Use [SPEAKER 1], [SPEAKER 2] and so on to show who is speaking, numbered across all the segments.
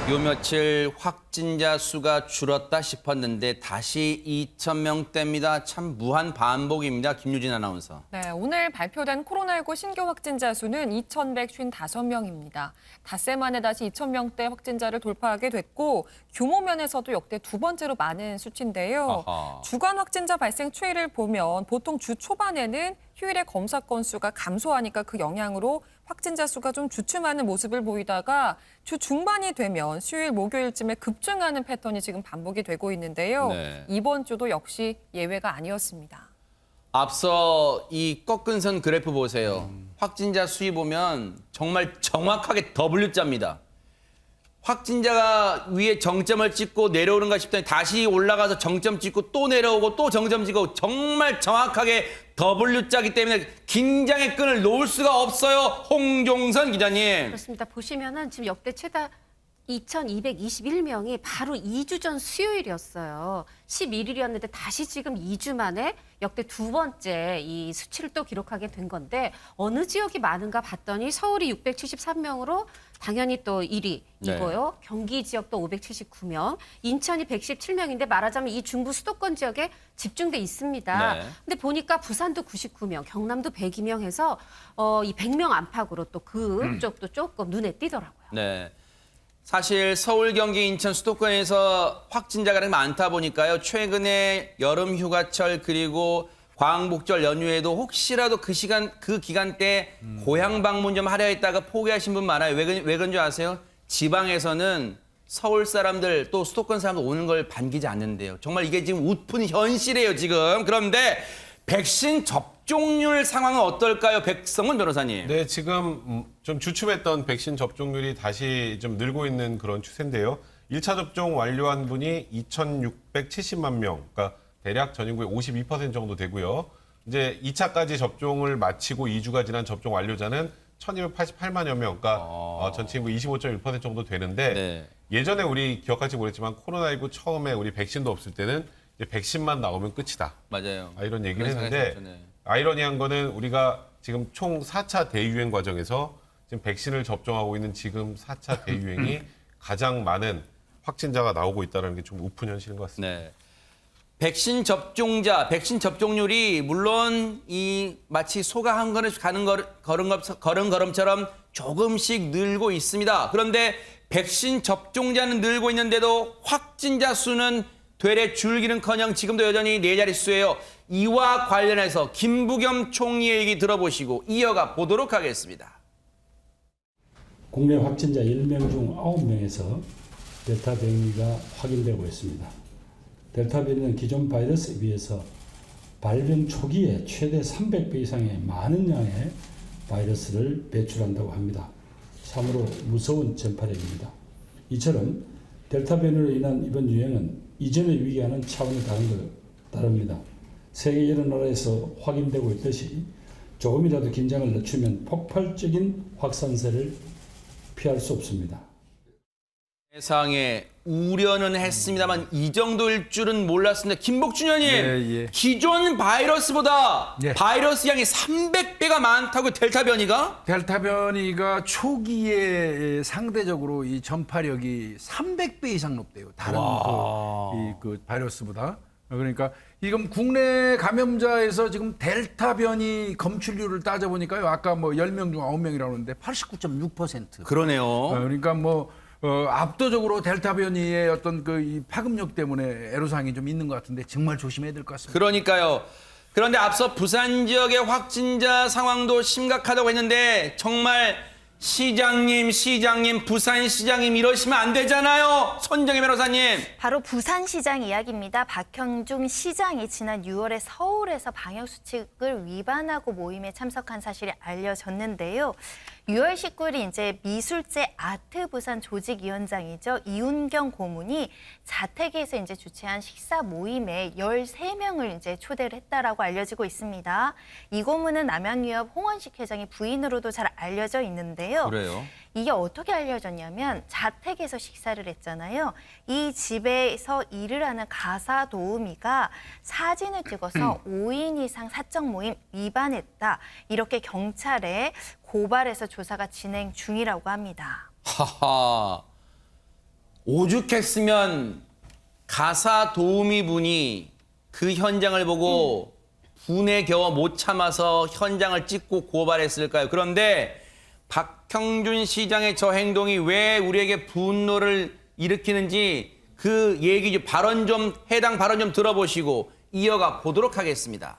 [SPEAKER 1] 요 며칠 확진자 수가 줄었다 싶었는데 다시 2,000명대입니다. 참 무한 반복입니다. 김유진 아나운서.
[SPEAKER 2] 네, 오늘 발표된 코로나19 신규 확진자 수는 2,155명입니다. 닷새 만에 다시 2,000명대 확진자를 돌파하게 됐고 규모 면에서도 역대 두 번째로 많은 수치인데요.
[SPEAKER 1] 아하.
[SPEAKER 2] 주간 확진자 발생 추이를 보면 보통 주 초반에는 휴일에 검사 건수가 감소하니까 그 영향으로 확진자 수가 좀 주춤하는 모습을 보이다가 주 중반이 되면 수요일, 목요일쯤에 급증하는 패턴이 지금 반복이 되고 있는데요.
[SPEAKER 1] 네.
[SPEAKER 2] 이번 주도 역시 예외가 아니었습니다.
[SPEAKER 1] 앞서 이 꺾은 선 그래프 보세요. 확진자 수위 보면 정말 정확하게 W자입니다. 확진자가 위에 정점을 찍고 내려오는가 싶더니 다시 올라가서 정점 찍고 또 내려오고 또 정점 찍고 정말 정확하게 W자이기 때문에 긴장의 끈을 놓을 수가 없어요. 홍종선 기자님.
[SPEAKER 3] 그렇습니다. 보시면은 지금 역대 최다 2,221명이 바로 2주 전 수요일이었어요. 11일이었는데 다시 지금 2주 만에 역대 두 번째 이 수치를 또 기록하게 된 건데 어느 지역이 많은가 봤더니 서울이 673명으로 당연히 또 1위이고요. 경기 지역도 579명, 인천이 117명인데 말하자면 이 중부 수도권 지역에 집중돼 있습니다.
[SPEAKER 1] 네.
[SPEAKER 3] 근데 보니까 부산도 99명, 경남도 102명 해서 이 100명 안팎으로 또 그쪽도 조금 눈에 띄더라고요.
[SPEAKER 1] 네. 사실 서울, 경기, 인천 수도권에서 확진자가 많다 보니까요. 최근에 여름 휴가철 그리고 광복절 연휴에도 혹시라도 그 기간 때 고향 방문 좀 하려 했다가 포기하신 분 많아요. 왜 그런 줄 아세요? 지방에서는 서울 사람들 또 수도권 사람들 오는 걸 반기지 않는데요. 정말 이게 지금 웃픈 현실이에요, 지금. 그런데 백신 접종률 상황은 어떨까요, 백성문 변호사님?
[SPEAKER 4] 네, 지금 좀 주춤했던 백신 접종률이 다시 좀 늘고 있는 그런 추세인데요. 1차 접종 완료한 분이 2,670만 명, 그러니까 대략 전인구의 52% 정도 되고요. 이제 2차까지 접종을 마치고 2주가 지난 접종 완료자는 1,288만여 명, 그러니까 전체 인구 25.1% 정도 되는데
[SPEAKER 1] 네.
[SPEAKER 4] 예전에 우리 기억할지 모르겠지만 코로나19 처음에 우리 백신도 없을 때는 이제 백신만 나오면 끝이다.
[SPEAKER 1] 맞아요.
[SPEAKER 4] 이런 얘기를
[SPEAKER 1] 그런
[SPEAKER 4] 했는데
[SPEAKER 1] 생각이 들었죠, 네.
[SPEAKER 4] 아이러니한 거는 우리가 지금 총 4차 대유행 과정에서 지금 백신을 접종하고 있는 지금 4차 대유행이 가장 많은 확진자가 나오고 있다는 게 좀 우픈 현실인 것 같습니다.
[SPEAKER 1] 네. 백신 접종자, 백신 접종률이 물론 이 마치 소가 한 걸음 가는 걸음처럼 조금씩 늘고 있습니다. 그런데 백신 접종자는 늘고 있는데도 확진자 수는 되레 줄기는커녕 지금도 여전히 네 자릿수예요. 이와 관련해서 김부겸 총리의 얘기 들어보시고 이어가 보도록 하겠습니다.
[SPEAKER 5] 국내 확진자 10명 중 9명에서 델타 변이가 확인되고 있습니다. 델타 변이는 기존 바이러스에 비해서 발병 초기에 최대 300배 이상의 많은 양의 바이러스를 배출한다고 합니다. 참으로 무서운 전파력입니다. 이처럼 델타 변이로 인한 이번 유행은 이전의 위기와는 차원이 다릅니다. 세계 여러 나라에서 확인되고 있듯이 조금이라도 긴장을 늦추면 폭발적인 확산세를 피할 수 없습니다.
[SPEAKER 1] 세상에 우려는 했습니다만 이 정도일 줄은 몰랐습니다. 김복준 의원님, 기존 바이러스보다 바이러스 양이 300배가 많다고 델타 변이가?
[SPEAKER 6] 델타 변이가 초기에 상대적으로 이 전파력이 300배 이상 높대요. 다른 그 바이러스보다. 그러니까 지금 국내 감염자에서 지금 델타 변이 검출률을 따져보니까요. 아까 뭐 10명 중 9명이라고 하는데 89.6%.
[SPEAKER 1] 그러네요.
[SPEAKER 6] 그러니까 뭐 압도적으로 델타 변이의 어떤 그 이 파급력 때문에 애로사항이 좀 있는 것 같은데 정말 조심해야 될 것 같습니다.
[SPEAKER 1] 그러니까요. 그런데 앞서 부산 지역의 확진자 상황도 심각하다고 했는데 정말 시장님, 부산시장님 이러시면 안 되잖아요. 손정혜 변호사님.
[SPEAKER 7] 바로 부산시장 이야기입니다. 박형중 시장이 지난 6월에 서울에서 방역수칙을 위반하고 모임에 참석한 사실이 알려졌는데요. 6월 19일 이제 미술제 아트 부산 조직위원장이죠. 이운경 고문이 자택에서 이제 주최한 식사 모임에 13명을 이제 초대를 했다라고 알려지고 있습니다. 이 고문은 남양유업 홍원식 회장의 부인으로도 잘 알려져 있는데요.
[SPEAKER 1] 그래요?
[SPEAKER 7] 이게 어떻게 알려졌냐면 자택에서 식사를 했잖아요. 이 집에서 일을 하는 가사 도우미가 사진을 찍어서 5인 이상 사적 모임 위반했다. 이렇게 경찰에 고발해서 조사가 진행 중이라고 합니다.
[SPEAKER 1] 하하. 오죽했으면 가사 도우미 분이 그 현장을 보고 분에 겨워 못 참아서 현장을 찍고 고발했을까요? 그런데 박형준 시장의 저 행동이 왜 우리에게 분노를 일으키는지 그 얘기 좀 해당 발언 좀 들어보시고 이어가 보도록 하겠습니다.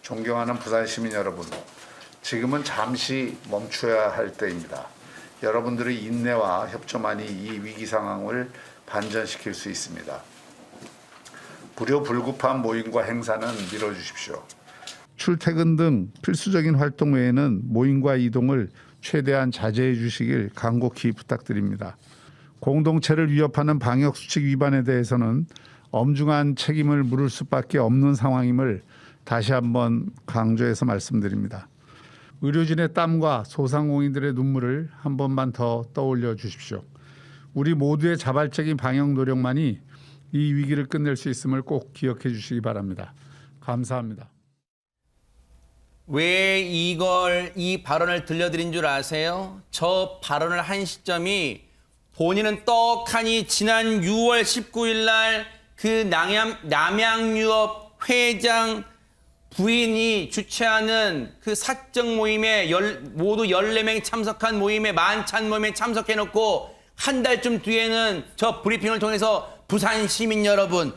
[SPEAKER 8] 존경하는 부산 시민 여러분, 지금은 잠시 멈춰야 할 때입니다. 여러분들의 인내와 협조만이 이 위기 상황을 반전시킬 수 있습니다. 불효불급한 모임과 행사는 밀어주십시오. 출퇴근 등 필수적인 활동 외에는 모임과 이동을 최대한 자제해 주시길 간곡히 부탁드립니다. 공동체를 위협하는 방역수칙 위반에 대해서는 엄중한 책임을 물을 수밖에 없는 상황임을 다시 한번 강조해서 말씀드립니다. 의료진의 땀과 소상공인들의 눈물을 한 번만 더 떠올려 주십시오. 우리 모두의 자발적인 방역 노력만이 이 위기를 끝낼 수 있음을 꼭 기억해 주시기 바랍니다. 감사합니다.
[SPEAKER 1] 왜 이 발언을 들려드린 줄 아세요? 저 발언을 한 시점이 본인은 떡하니 지난 6월 19일 날 그 남양유업 회장 부인이 주최하는 그 사적 모임에 모두 14명이 참석한 모임에 만찬 모임에 참석해놓고 한 달쯤 뒤에는 저 브리핑을 통해서 부산 시민 여러분,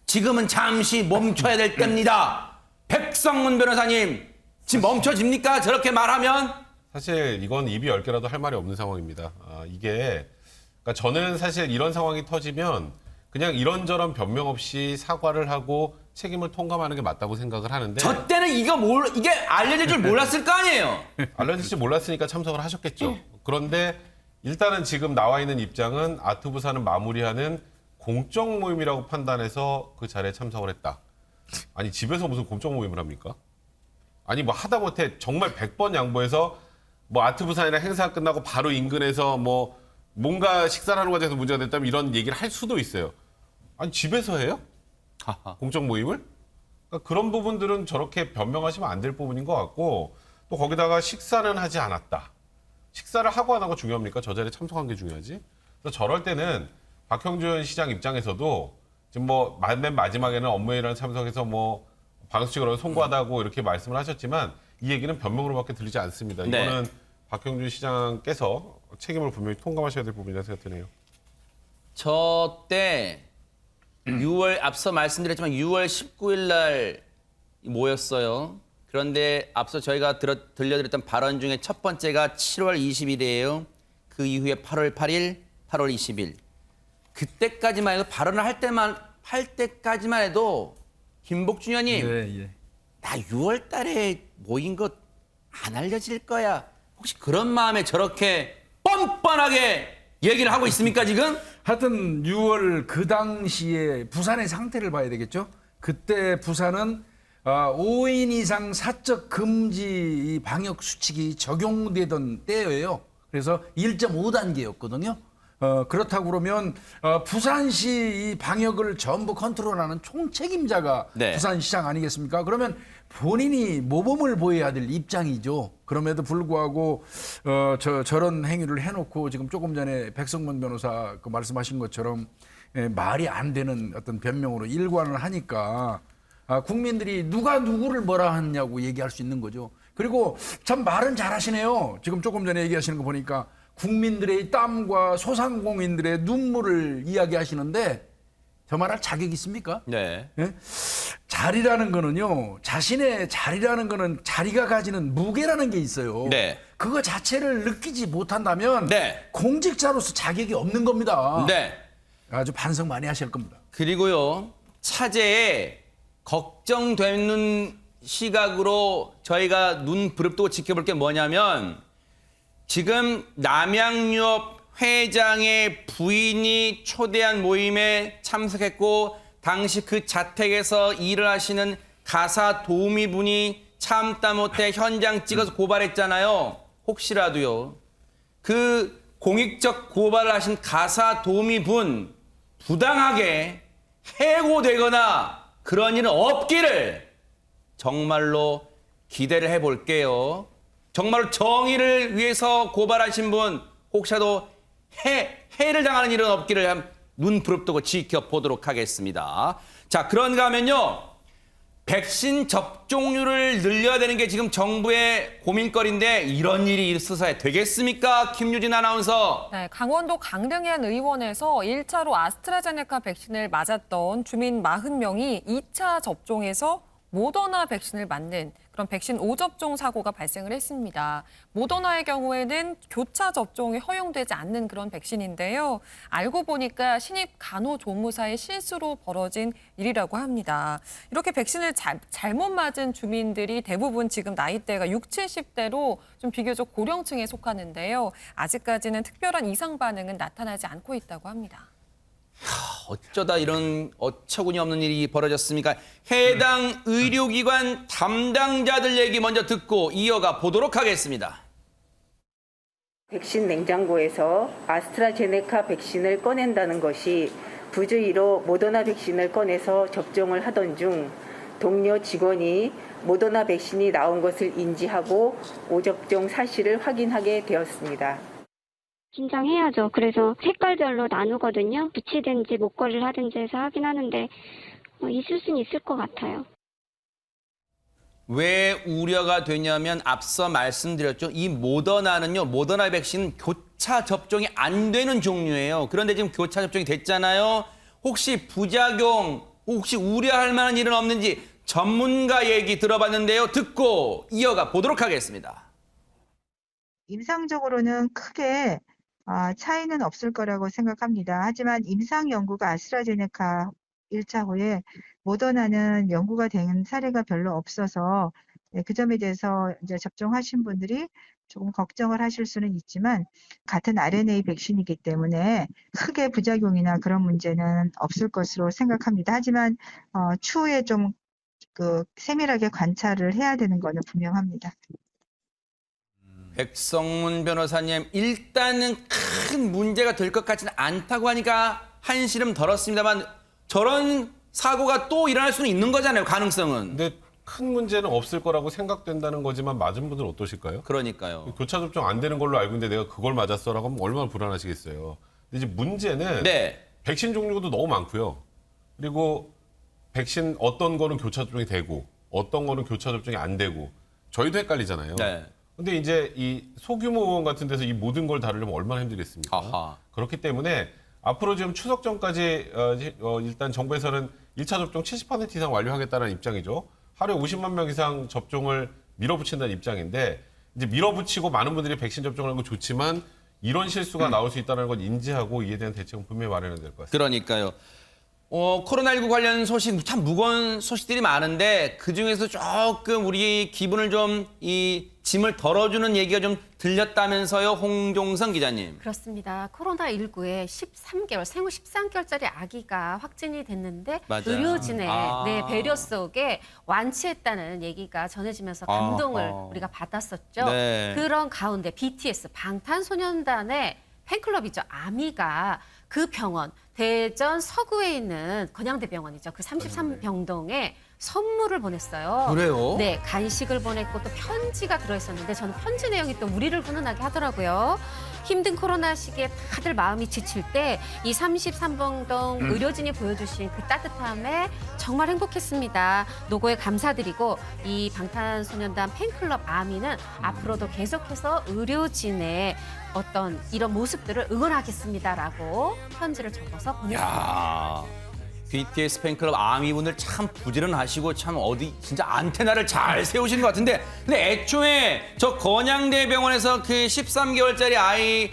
[SPEAKER 1] 지금은 잠시 멈춰야 될 때입니다. 백성문 변호사님, 지금 멈춰집니까? 저렇게 말하면?
[SPEAKER 4] 사실 이건 입이 10개라도 할 말이 없는 상황입니다. 그러니까 저는 사실 이런 상황이 터지면 그냥 이런저런 변명 없이 사과를 하고 책임을 통감하는 게 맞다고 생각을 하는데,
[SPEAKER 1] 저 때는 이게 알려질 줄 몰랐을 거 아니에요?
[SPEAKER 4] 알려질지 몰랐으니까 참석을 하셨겠죠. 그런데 일단은 지금 나와 있는 입장은 아트부산은 마무리하는 공적 모임이라고 판단해서 그 자리에 참석을 했다. 아니, 집에서 무슨 공적 모임을 합니까? 아니, 뭐 하다못해 정말 100번 양보해서 뭐 아트부산이나 행사 끝나고 바로 인근에서 뭐 뭔가 식사를 하는 과정에서 문제가 됐다면 이런 얘기를 할 수도 있어요. 아니, 집에서 해요? 공적 모임을? 그러니까 그런 부분들은 저렇게 변명하시면 안 될 부분인 것 같고, 또 거기다가 식사는 하지 않았다. 식사를 하고 안 하고 중요합니까? 저 자리에 참석한 게 중요하지. 그래서 저럴 때는 박형준 시장 입장에서도 지금 뭐 맨 마지막에는 업무회의랑 참석해서 뭐 방수칙으로 송구하다고 이렇게 말씀을 하셨지만 이 얘기는 변명으로밖에 들리지 않습니다.
[SPEAKER 1] 네.
[SPEAKER 4] 이거는 박형준 시장께서 책임을 분명히 통감하셔야 될 부분이라고 생각되네요.
[SPEAKER 1] 저 때 앞서 말씀드렸지만 6월 19일 날 모였어요. 그런데 앞서 저희가 들려드렸던 발언 중에 첫 번째가 7월 20일이에요. 그 이후에 8월 8일, 8월 20일. 그때까지만 해도 발언을 할 때까지만 해도 김복준 의원님,
[SPEAKER 6] 예.
[SPEAKER 1] 나 6월 달에 모인 거 안 알려질 거야. 혹시 그런 마음에 저렇게 뻔뻔하게 얘기를 하고 있습니까, 지금?
[SPEAKER 6] 하여튼 6월 그 당시에 부산의 상태를 봐야 되겠죠. 그때 부산은 5인 이상 사적 금지 방역 수칙이 적용되던 때예요. 그래서 1.5단계였거든요. 그렇다고 그러면 부산시 이 방역을 전부 컨트롤하는 총책임자가
[SPEAKER 1] 네.
[SPEAKER 6] 부산시장 아니겠습니까? 그러면 본인이 모범을 보여야 될 입장이죠. 그럼에도 불구하고 저런 행위를 해놓고 지금 조금 전에 백성문 변호사 그 말씀하신 것처럼 말이 안 되는 어떤 변명으로 일관을 하니까 국민들이 누가 누구를 뭐라 하냐고 얘기할 수 있는 거죠. 그리고 참 말은 잘하시네요. 지금 조금 전에 얘기하시는 거 보니까 국민들의 땀과 소상공인들의 눈물을 이야기하시는데 저 말할 자격이 있습니까?
[SPEAKER 1] 네.
[SPEAKER 6] 예? 자리라는 거는요, 자신의 자리라는 거는 자리가 가지는 무게라는 게 있어요.
[SPEAKER 1] 네.
[SPEAKER 6] 그거 자체를 느끼지 못한다면
[SPEAKER 1] 네.
[SPEAKER 6] 공직자로서 자격이 없는 겁니다.
[SPEAKER 1] 네.
[SPEAKER 6] 아주 반성 많이 하실 겁니다.
[SPEAKER 1] 그리고요, 차제에 걱정되는 시각으로 저희가 눈 부릅뜨고 지켜볼 게 뭐냐면 지금 남양유업 회장의 부인이 초대한 모임에 참석했고 당시 그 자택에서 일을 하시는 가사 도우미분이 참다 못해 현장 찍어서 고발했잖아요. 혹시라도요. 그 공익적 고발을 하신 가사 도우미분 부당하게 해고되거나 그런 일은 없기를 정말로 기대를 해볼게요. 정말로 정의를 위해서 고발하신 분 혹시라도 해를 당하는 일은 없기를 눈 부릅뜨고 지켜보도록 하겠습니다. 자, 그런가 하면요. 백신 접종률을 늘려야 되는 게 지금 정부의 고민거리인데 이런 일이 있어서 되겠습니까? 김유진 아나운서.
[SPEAKER 2] 네, 강원도 강릉의 한 의원에서 1차로 아스트라제네카 백신을 맞았던 주민 40명이 2차 접종에서 모더나 백신을 맞는 그런 백신 오접종 사고가 발생을 했습니다. 모더나의 경우에는 교차 접종이 허용되지 않는 그런 백신인데요. 알고 보니까 신입 간호조무사의 실수로 벌어진 일이라고 합니다. 이렇게 백신을 잘못 맞은 주민들이 대부분 지금 나이대가 60, 70대로 좀 비교적 고령층에 속하는데요. 아직까지는 특별한 이상 반응은 나타나지 않고 있다고 합니다.
[SPEAKER 1] 어쩌다 이런 어처구니 없는 일이 벌어졌습니까? 해당 의료기관 담당자들 얘기 먼저 듣고 이어가 보도록 하겠습니다.
[SPEAKER 9] 백신 냉장고에서 아스트라제네카 백신을 꺼낸다는 것이 부주의로 모더나 백신을 꺼내서 접종을 하던 중 동료 직원이 모더나 백신이 나온 것을 인지하고 오접종 사실을 확인하게 되었습니다.
[SPEAKER 10] 긴장해야죠. 그래서 색깔별로 나누거든요. 붙이든지 목걸이를 하든지 해서 하긴 하는데 있을 수는 있을 것 같아요.
[SPEAKER 1] 왜 우려가 되냐면 앞서 말씀드렸죠. 이 모더나는요. 모더나 백신 교차 접종이 안 되는 종류예요. 그런데 지금 교차 접종이 됐잖아요. 혹시 부작용, 혹시 우려할 만한 일은 없는지 전문가 얘기 들어봤는데요. 듣고 이어가 보도록 하겠습니다.
[SPEAKER 11] 임상적으로는 크게 차이는 없을 거라고 생각합니다. 하지만 임상 연구가 아스트라제네카 1차 후에 모더나는 연구가 된 사례가 별로 없어서 그 점에 대해서 이제 접종하신 분들이 조금 걱정을 하실 수는 있지만 같은 RNA 백신이기 때문에 크게 부작용이나 그런 문제는 없을 것으로 생각합니다. 하지만 추후에 좀 세밀하게 관찰을 해야 되는 거는 분명합니다.
[SPEAKER 1] 백성문 변호사님, 일단은 큰 문제가 될 것 같지는 않다고 하니까 한시름 덜었습니다만 저런 사고가 또 일어날 수는 있는 거잖아요, 가능성은.
[SPEAKER 4] 근데 큰 문제는 없을 거라고 생각된다는 거지만 맞은 분들은 어떠실까요?
[SPEAKER 1] 그러니까요.
[SPEAKER 4] 교차 접종 안 되는 걸로 알고 있는데 내가 그걸 맞았어라고 하면 얼마나 불안하시겠어요. 근데 이제 문제는
[SPEAKER 1] 네.
[SPEAKER 4] 백신 종류도 너무 많고요. 그리고 백신 어떤 거는 교차 접종이 되고 어떤 거는 교차 접종이 안 되고 저희도 헷갈리잖아요.
[SPEAKER 1] 네.
[SPEAKER 4] 근데 이제 이 소규모 의원 같은 데서 이 모든 걸 다루려면 얼마나 힘들겠습니까?
[SPEAKER 1] 아하.
[SPEAKER 4] 그렇기 때문에 앞으로 지금 추석 전까지 일단 정부에서는 1차 접종 70% 이상 완료하겠다는 입장이죠. 하루에 50만 명 이상 접종을 밀어붙인다는 입장인데 이제 밀어붙이고 많은 분들이 백신 접종을 하는 건 좋지만 이런 실수가 나올 수 있다는 걸 인지하고 이에 대한 대책은 분명히 마련해야 될 것 같습니다.
[SPEAKER 1] 그러니까요. 코로나19 관련 소식, 참 무거운 소식들이 많은데 그중에서 조금 우리 기분을 좀 이 짐을 덜어주는 얘기가 좀 들렸다면서요, 홍종성 기자님.
[SPEAKER 3] 그렇습니다. 코로나19에 13개월, 생후 13개월짜리 아기가 확진이 됐는데
[SPEAKER 1] 맞아요.
[SPEAKER 3] 의료진의 배려 속에 완치했다는 얘기가 전해지면서 감동을 우리가 받았었죠.
[SPEAKER 1] 네.
[SPEAKER 3] 그런 가운데 BTS, 방탄소년단의 팬클럽이죠. 아미가 그 병원, 대전 서구에 있는 건양대병원이죠. 그 33병동에 선물을 보냈어요.
[SPEAKER 1] 그래요?
[SPEAKER 3] 네, 간식을 보냈고 또 편지가 들어있었는데 저는 편지 내용이 또 우리를 훈훈하게 하더라고요. 힘든 코로나 시기에 다들 마음이 지칠 때 이 33병동 의료진이 보여주신 그 따뜻함에 정말 행복했습니다. 노고에 감사드리고 이 방탄소년단 팬클럽 아미는 앞으로도 계속해서 의료진의 어떤 이런 모습들을 응원하겠습니다라고 편지를 적어서 보냈습니다.
[SPEAKER 1] 야, BTS 팬클럽 아미분들 참 부지런하시고 참 어디 진짜 안테나를 잘 세우신 것 같은데 근데 애초에 저 건양대병원에서 그 13개월짜리 아이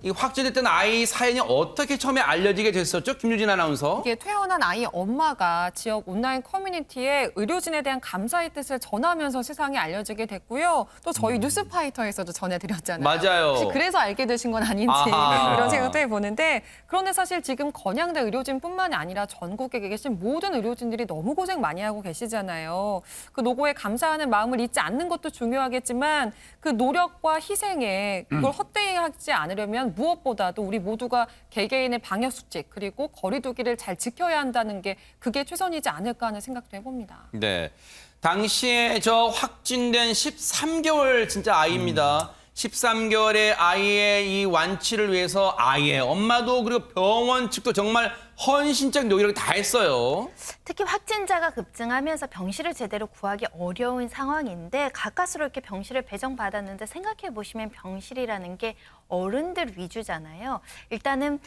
[SPEAKER 1] 이 확진됐던 아이 사연이 어떻게 처음에 알려지게 됐었죠? 김유진 아나운서.
[SPEAKER 2] 이게 퇴원한 아이 엄마가 지역 온라인 커뮤니티에 의료진에 대한 감사의 뜻을 전하면서 세상에 알려지게 됐고요. 또 저희 뉴스파이터에서도 전해드렸잖아요.
[SPEAKER 1] 맞아요.
[SPEAKER 2] 혹시 그래서 알게 되신 건 아닌지
[SPEAKER 1] 아하.
[SPEAKER 2] 이런 생각도 해보는데 그런데 사실 지금 건양대 의료진뿐만이 아니라 전국에 계신 모든 의료진들이 너무 고생 많이 하고 계시잖아요. 그 노고에 감사하는 마음을 잊지 않는 것도 중요하겠지만 그 노력과 희생에 그걸 헛되이 하지 않으려면 무엇보다도 우리 모두가 개개인의 방역 수칙 그리고 거리 두기를 잘 지켜야 한다는 게 그게 최선이지 않을까 하는 생각도 해봅니다.
[SPEAKER 1] 네. 당시에 저 확진된 13개월 진짜 아이입니다. 13개월의 아이의 이 완치를 위해서 아예 엄마도 그리고 병원 측도 정말 헌신적 노력을 다 했어요.
[SPEAKER 7] 특히 확진자가 급증하면서 병실을 제대로 구하기 어려운 상황인데 가까스로 이렇게 병실을 배정받았는데 생각해 보시면 병실이라는 게 어른들 위주잖아요. 일단은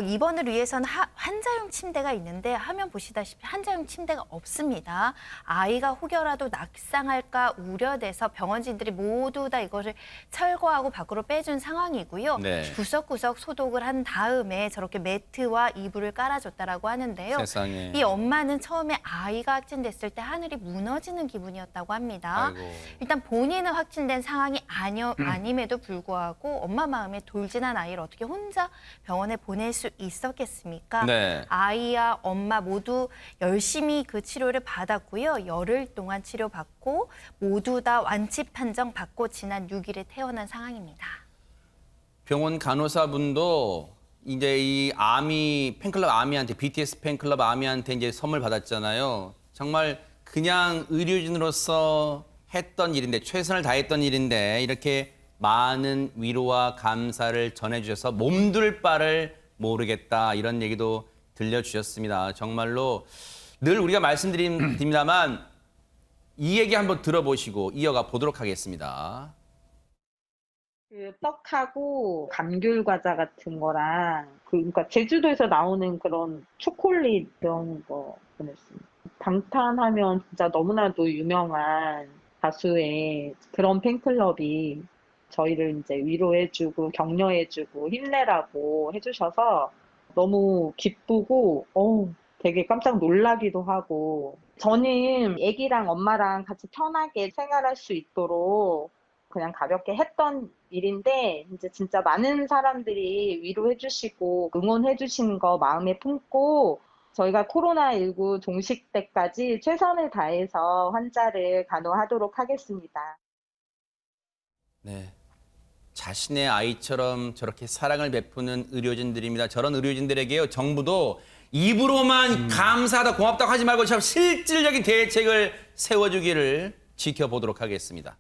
[SPEAKER 7] 입원을 위해서는 환자용 침대가 있는데 화면 보시다시피 환자용 침대가 없습니다. 아이가 혹여라도 낙상할까 우려돼서 병원진들이 모두 다 이거를 철거하고 밖으로 빼준 상황이고요.
[SPEAKER 1] 네.
[SPEAKER 7] 구석구석 소독을 한 다음에 저렇게 매트와 이불을 깔아줬다라고 하는데요.
[SPEAKER 1] 세상에.
[SPEAKER 7] 이 엄마는 처음에 아이가 확진됐을 때 하늘이 무너지는 기분이었다고 합니다.
[SPEAKER 1] 아이고.
[SPEAKER 7] 일단 본인은 확진된 상황이 아님에도 불구하고 엄마 마음에 돌진한 아이를 어떻게 혼자 병원에 보낼 수 있었겠습니까?
[SPEAKER 1] 네.
[SPEAKER 7] 아이와 엄마 모두 열심히 그 치료를 받았고요. 열흘 동안 치료받고 모두 다 완치 판정 받고 지난 6일에 퇴원한 상황입니다.
[SPEAKER 1] 병원 간호사분도 이제 이 아미 팬클럽 아미한테 BTS 팬클럽 아미한테 이제 선물 받았잖아요. 정말 그냥 의료진으로서 했던 일인데 최선을 다했던 일인데 이렇게 많은 위로와 감사를 전해주셔서 몸둘 바를 모르겠다 이런 얘기도 들려주셨습니다. 정말로 늘 우리가 말씀드립니다만 이 얘기 한번 들어보시고 이어가 보도록 하겠습니다.
[SPEAKER 12] 그 떡하고 감귤 과자 같은 거랑 그러니까 제주도에서 나오는 그런 초콜릿 이런 거 보냈습니다. 방탄하면 진짜 너무나도 유명한 가수의 그런 팬클럽이 저희를 이제 위로해주고 격려해주고 힘내라고 해주셔서 너무 기쁘고 되게 깜짝 놀라기도 하고 저는 애기랑 엄마랑 같이 편하게 생활할 수 있도록 그냥 가볍게 했던 일인데 이제 진짜 많은 사람들이 위로해주시고 응원해주시는 거 마음에 품고 저희가 코로나19 종식 때까지 최선을 다해서 환자를 간호하도록 하겠습니다.
[SPEAKER 1] 네. 자신의 아이처럼 저렇게 사랑을 베푸는 의료진들입니다. 저런 의료진들에게요, 정부도 입으로만 감사하다 고맙다고 하지 말고 참 실질적인 대책을 세워주기를 지켜보도록 하겠습니다.